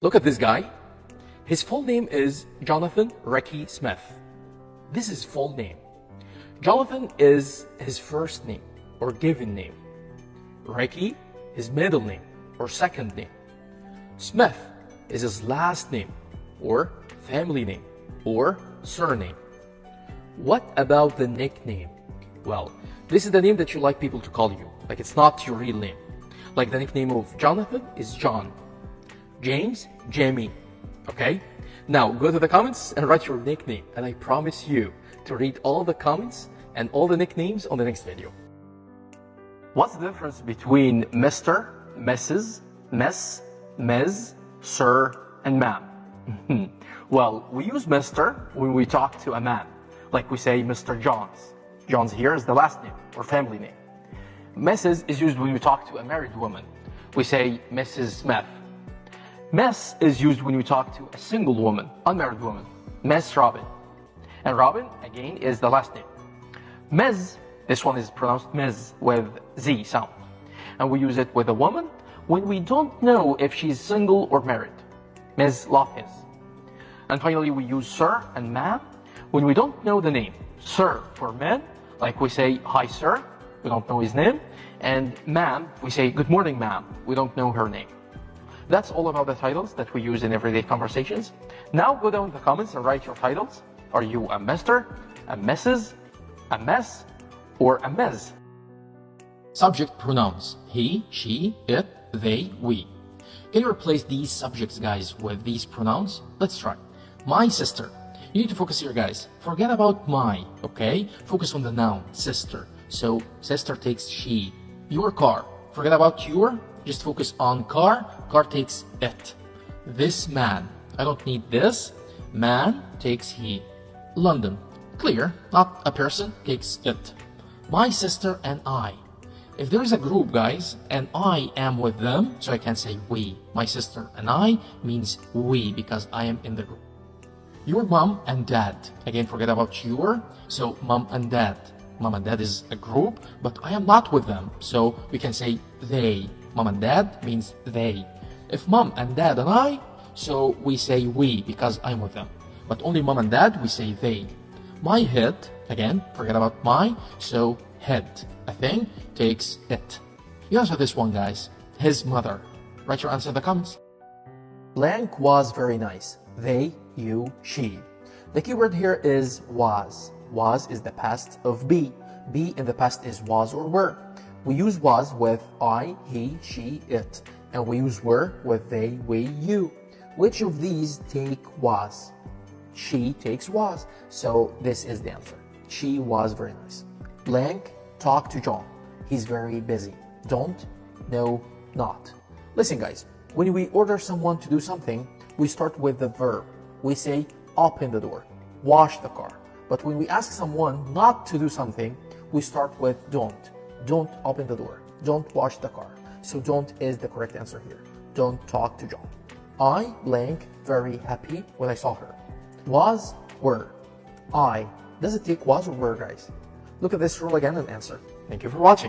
Look at this guy. His full name is Jonathan Ricky Smith. This is his full name. Jonathan is his first name or given name. Ricky, his middle name or second name. Smith is his last name or family name or surname. What about the nickname? Well, this is the name that you like people to call you. Like it's not your real name. Like the nickname of Jonathan is John. James, Jamie. Okay? Now go to the comments and write your nickname, and I promise you to read all the comments and all the nicknames on the next video. What's the difference between Mr., Mrs., Miss, Ms., Sir, and Ma'am? Well, we use Mr. when we talk to a man. Like we say Mr. Johns. Johns here is the last name or family name. Mrs. is used when we talk to a married woman. We say Mrs. Smith. Miss is used when we talk to a single woman, unmarried woman. Miss Robin. And Robin, again, is the last name. Ms, this one is pronounced Ms with Z sound. And we use it with a woman when we don't know if she's single or married. Ms. Lopez. And finally, we use Sir and Ma'am when we don't know the name. Sir for men, like we say, hi sir, we don't know his name. And ma'am, we say, good morning ma'am, we don't know her name. That's all about the titles that we use in everyday conversations. Now go down in the comments and write your titles. Are you a Mr., a Mrs., a Miss, or a Ms? Subject pronouns: he, she, it, they, we. Can you replace these subjects, guys, with these pronouns? Let's try. My sister. You need to focus here, guys. Forget about my, okay? Focus on the noun, sister. So, sister takes she. Your car. Forget about your. Just focus on car. Car takes it. This man. I don't need this. Man takes he. London. Clear. Not a person takes it. My sister and I. If there is a group, guys, and I am with them, so I can say we. My sister and I means we because I am in the group. Your mom and dad. Again, forget about your. So mom and dad. Mom and dad is a group, but I am not with them. So we can say they. Mom and dad means they. If mom and dad and I, so we say we because I'm with them. But only mom and dad, we say they. My head, again, forget about my, so head. A thing takes it. You answer this one, guys. His mother. Write your answer in the comments. Blank was very nice. They, you, she. The keyword here is was. Was is the past of be. Be in the past is was or were. We use was with I, he, she, it. And we use were with they, we, you. Which of these take was? She takes was. So this is the answer. She was very nice. Blank, talk to John. He's very busy. Don't, no, not. Listen, guys. When we order someone to do something, we start with the verb. We say, open the door, wash the car. But when we ask someone not to do something, we start with don't. Don't open the door. Don't wash the car. So don't is the correct answer here. Don't talk to John. I, blank, very happy when I saw her. Was, were. I. Does it take was or were, guys? Look at this rule again and answer. Thank you for watching.